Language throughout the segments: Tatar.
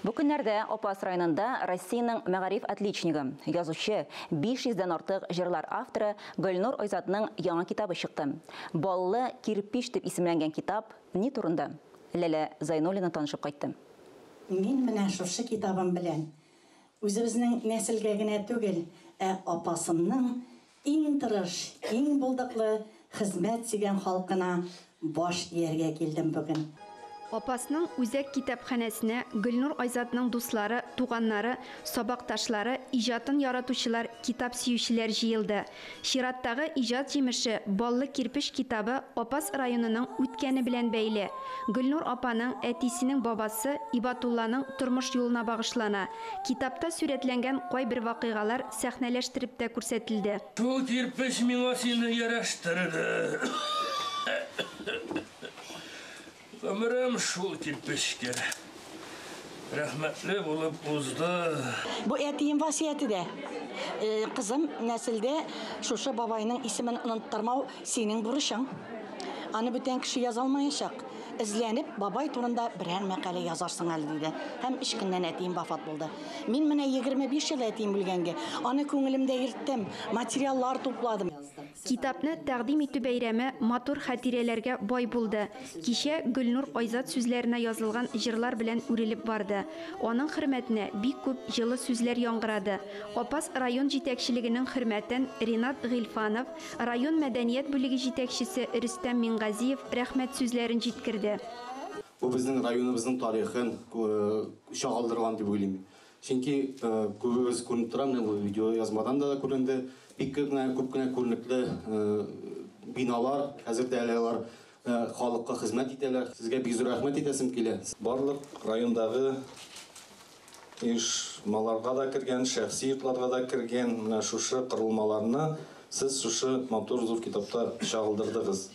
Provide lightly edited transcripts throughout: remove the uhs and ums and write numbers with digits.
Бу көннәрдә Опас районында Россиянең мәгариф отличнигы, язучы, 500-дән артык җырлар авторы Гөлнур Айзатның яңа китабы чыкты. Баллы кирпич дип исемләнгән китап ни турында? Ләлә Зайнуллина танышып кайтты. Мин менә шушы китабым белән үзебезнең нәселгә генә түгел, апасымның иң тырыш, иң булдыклы хезмәт сигән халкына баш ияргә килдем бүген. Опасның үзәк китапханәсенә Гөлнур Айзатның дуслары, туганнары, сабакташлары, иҗатын яратучылар, китап сөючеләр җыелды. Чираттагы иҗат җимеше Баллы кирпич китабы Опас районының үткәне белән бәйле. Гөлнур апаның әтисенең бабасы Ибатулланың тормыш юлына багышлана. Китапта сурәтләнгән кайбер вакыйгалар сәхнәләштереп тә күрсәтелде. Шул кирпич миңа сине яраштырды. Ömrüm şul kирпичкә. Рәхмәтле булып узды. Бу әтием васияте дә. Кызым, нәселдә шушы бабайның исемен оныттырмау синең бурычың. Аны бүтән кеше яза алмаячак. Эзләнеп, бабай турында берәр мәкалә язарсың әле диде. Һәм 3 көннән әтием вафат булды. Мин менә 25 ел әтием белгәнгә, аны күңелемдә йөрттем, материаллар тупладым. Китапны тәкъдим итү бәйрәме матур хатирәләргә бай булды. Кичә Гөлнур Айзат сүзләренә язылган җырлар белән үрелеп барды. Аның хөрмәтенә бик күп җылы сүзләр яңгырады. Опас район җитәкчелегенең хөрмәтен Ринат Гыйльфанов, район мәдәният бүлеге җитәкчесе Рөстәм Мингазиев рәхмәт сүзләрен җиткерде. Бу безнең районыбызның тарихын чагылдырган дип уйлыйм. Чөнки күбегез күренеп тора, менә бу видео язмадан да күренде. Бик күп кенә күренекле биналар, хәзер дә алар халыкка хезмәт итәләр. Сезгә бик зур рәхмәт итәсем килә. Барлык райондагы оешмаларга да кергән, шәхси йортларга да кергән менә шушы кырылмаларны сез шушы матур зур китапта чагылдырдыгыз.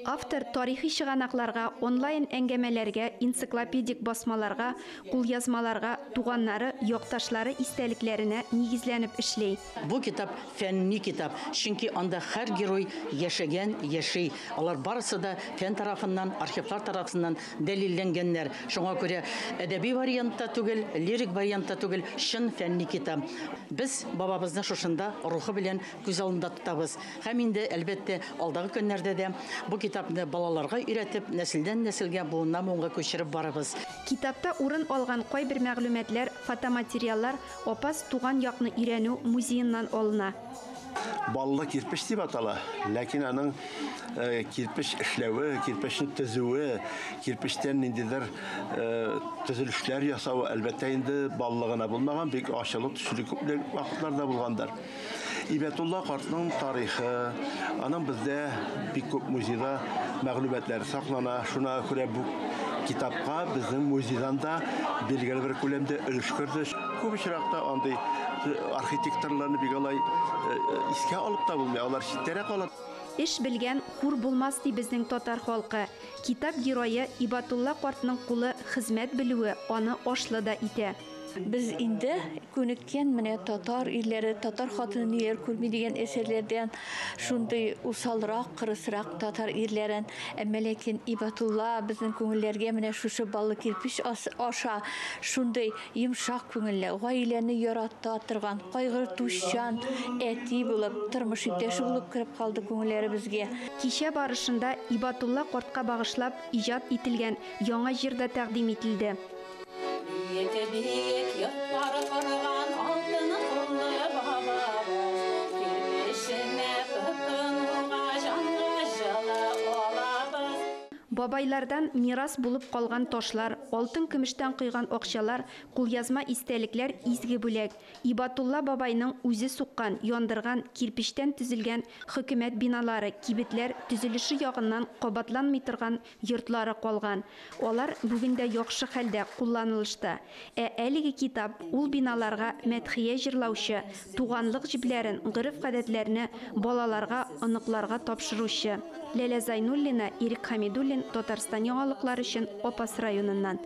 Автор тарихи чыганакларга, онлайн әңгәмәләргә, энциклопедик басмаларга, кулъязмаларга, туганнары, якташлары истәлекләренә нигезләнеп эшли. Бу китап фәнни китап, чөнки анда һәр герой яшәгән, яши. Алар барысы да фән тарафыннан, архивлар тарафыннан дәлилләнгәннәр. Шуңа күрә әдәби вариантта түгел, лирик вариантта түгел, шын фәнни китап. Без бабабызны шушында рухы белән күз алдында тотабыз. Һәм инде әлбәттә алдагы көннәрдә дә бу китапны балаларга өйрәтеп, нәселдән нәселгә буыннан буынга күчереп барабыз. Китапта урын алган кайбер мәгълүматлар, фотоматериаллар Опас туган якны өйрәнү музееннан алына. Баллы кирпич дип атала, ләкин аның кирпич эшләве, кирпичне төзүе, кирпичтән ниндидер төзелешләр ясау әлбәттә инде баллыгына булмаган, бик ачылып төшүлек вакытларда булгандар. Ибатулла картның тарихы, аның бездә бик күп музейда мәгълүматлар саклана. Шуңа күрә бу китапка безнең музейдан да билгеле бер күләмдә өлеш керде. Күп очракта андый архитекторларны бик алай искә алып та булмый, алар читтәрәк кала. Эш белгән хур булмас ди безнең татар халкы. Китап герое Ибатулла картның кулы хезмәт белүе аны ашлы да итә. Biz инде күнеккән менә татар ирләре, татар хатыны ниләр күрми дигән әсәрләрдән шундый усалрак, кырысрак татар ирләрен, әмма ләкин Ибатулла безнең күңелләргә менә шушы баллы кирпич аша шундый йомшак күңелле, гаиләне ярата торган, кайгыртучан әти булып, тормыш иптәше булып кирип калды күңелләребезгә. Кичә барышында Ибатулла картка багышлап иҗат ителгән яңа җырда тәкъдим ителде. Бiyek yıllar kırgan altın kullu babamız Kirpişine tutunurga canlı жылы olabız. Бабайлардан мирас булып калган ташлар, алтын көмештән куйган акчалар, кулъязма истәлекләр изге бүләк. Ибатулла бабайның үзе суккан, яндырган, кирпичтән төзелгән хөкүмәт биналары, кибетләр төзелеше ягыннан кабатланмый торган йортлары калган. Алар бүгендә яхшы хәлдә кулланылышта. Әлеге китап ул биналарга мәдхия җырлаучы, туганлык җибләрен, гырыф-гадәтләрне балаларга, оныкларга тапшыручы. Ләлә Зайнуллина, Ирек Хамидуллин, Татарстан яңалыклары өчен Опас районыннан.